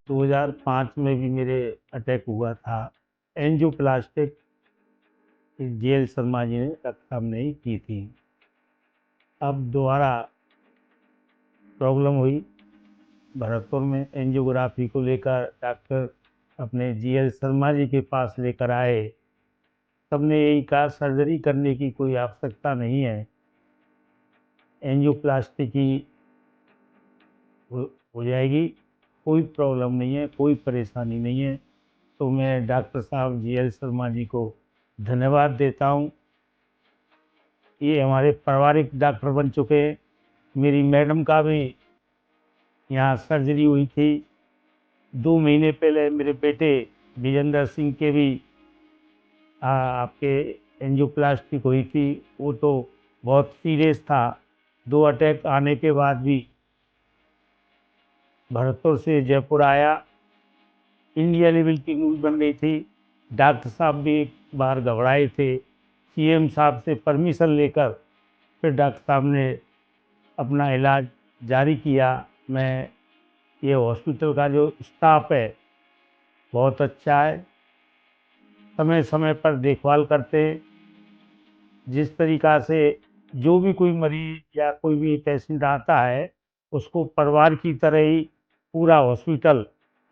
2005 में भी मेरे अटैक हुआ था। एंजियोप्लास्टिक जेएल शर्मा जी ने डॉक्टर साहब ने ही की थी। अब दोबारा प्रॉब्लम हुई भरतपुर में एंजियोग्राफी को लेकर, डॉक्टर अपने जीएल शर्मा जी के पास लेकर आए। सबने यही कहा सर्जरी करने की कोई आवश्यकता नहीं है, एंजियोप्लास्टी की हो जाएगी, कोई प्रॉब्लम नहीं है, कोई परेशानी नहीं है। तो मैं डॉक्टर साहब जीएल शर्मा जी को धन्यवाद देता हूँ। ये हमारे पारिवारिक डॉक्टर बन चुके हैं। मेरी मैडम का भी यहाँ सर्जरी हुई थी। 2 महीने पहले मेरे बेटे विजेंद्र सिंह के भी आपके एंजियोप्लास्टिक हुई थी। वो तो बहुत सीरियस था। 2 अटैक आने के बाद भी भरतपुर से जयपुर आया। इंडिया लेवल की न्यूज़ बन रही थी। डॉक्टर साहब भी एक बार घबराए थे। सीएम साहब से परमिशन लेकर फिर डॉक्टर साहब ने अपना इलाज जारी किया। मैं ये हॉस्पिटल का जो स्टाफ है बहुत अच्छा है, समय समय पर देखभाल करते हैं। जिस तरीक़ा से जो भी कोई मरीज़ या कोई भी पेशेंट आता है उसको परिवार की तरह ही पूरा हॉस्पिटल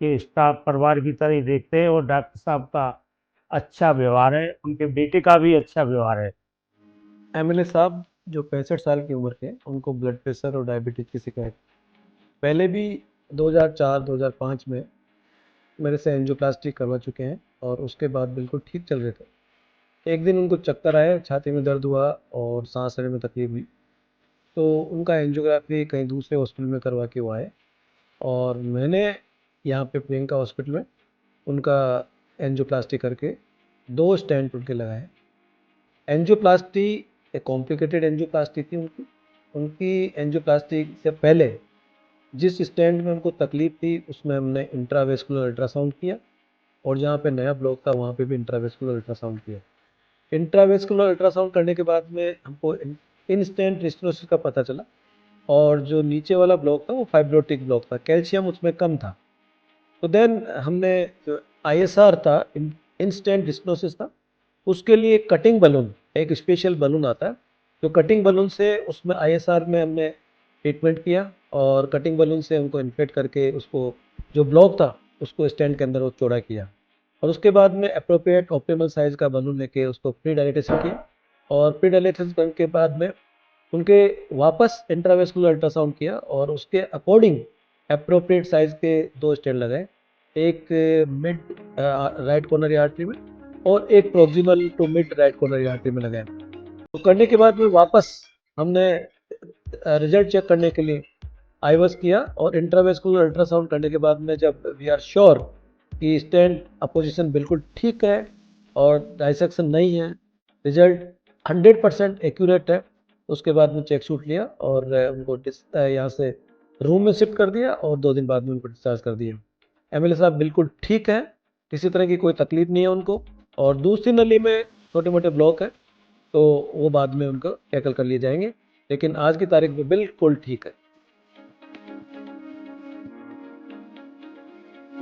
के स्टाफ परिवार की तरह ही देखते हैं। और डॉक्टर साहब का अच्छा व्यवहार है, उनके बेटे का भी अच्छा व्यवहार है। एमएलए साहब जो 65 साल की उम्र के, उनको ब्लड प्रेशर और डायबिटीज़ की शिकायत पहले भी 2004-2005 में मेरे से एंजियोप्लास्टी करवा चुके हैं और उसके बाद बिल्कुल ठीक चल रहे थे। एक दिन उनको चक्कर आए, छाती में दर्द हुआ और सांस लेने में तकलीफ हुई, तो उनका एंजियोग्राफी कहीं दूसरे हॉस्पिटल में करवा के वो आए और मैंने यहाँ पे प्रियंका हॉस्पिटल में उनका एंजियोप्लास्टी करके 2 स्टेंट उनके लगाए। एंजियोप्लास्टी एक कॉम्प्लिकेटेड एंजियोप्लास्टी थी उनकी। उनकी एंजियोप्लास्टी से पहले जिस स्टेंट में उनको तकलीफ थी उसमें हमने इंट्रावेस्कुलर अल्ट्रासाउंड किया और जहाँ पे नया ब्लॉक था वहाँ पे भी इंट्रावेस्कुलर अल्ट्रासाउंड किया। इंट्रावेस्कुलर अल्ट्रासाउंड करने के बाद में हमको इंस्टेंट स्टेनोसिस का पता चला और जो नीचे वाला ब्लॉक था वो फाइब्रोटिक ब्लॉक था, कैल्शियम उसमें कम था। तो देन हमने जो आईएसआर था, इंस्टेंट स्टेनोसिस था, उसके लिए कटिंग बलून, एक स्पेशल बलून आता है, तो कटिंग बलून से उसमें आईएसआर में हमने ट्रीटमेंट किया और कटिंग बलून से उनको इन्फ्लेट करके उसको जो ब्लॉक था उसको स्टेंट के अंदर वो चौड़ा किया और उसके बाद में अप्रोप्रिएट ऑप्टिमल साइज का बलून लेके उसको प्री डायलेटेशन किया और प्री डायलेटेशन के बाद में उनके वापस इंट्रावेस्कुलर अल्ट्रासाउंड किया और उसके अकॉर्डिंग अप्रोप्रिएट साइज के 2 स्टेंट लगाए, एक मिड राइट कॉर्नरी आर्टरी में और एक proximal to mid right coronary artery में लगाए। तो करने के बाद में वापस हमने रिजल्ट चेक करने के लिए आईवस किया और इंट्रावेस्कुलर अल्ट्रासाउंड करने के बाद में जब वी आर श्योर कि स्टेंट अपोजिशन बिल्कुल ठीक है और डाइसेक्शन नहीं है, रिजल्ट 100% एक्यूरेट है, उसके बाद में चेक शूट लिया और उनको यहाँ से रूम में शिफ्ट कर दिया और 2 दिन बाद में उनको डिस्चार्ज कर दिया। एमएलए साहब बिल्कुल ठीक है, किसी तरह की कोई तकलीफ नहीं है उनको और दूसरी नली में छोटे मोटे ब्लॉक है तो वो बाद में उनको टैकल कर लिए जाएंगे, लेकिन आज की तारीख में बिल्कुल ठीक है।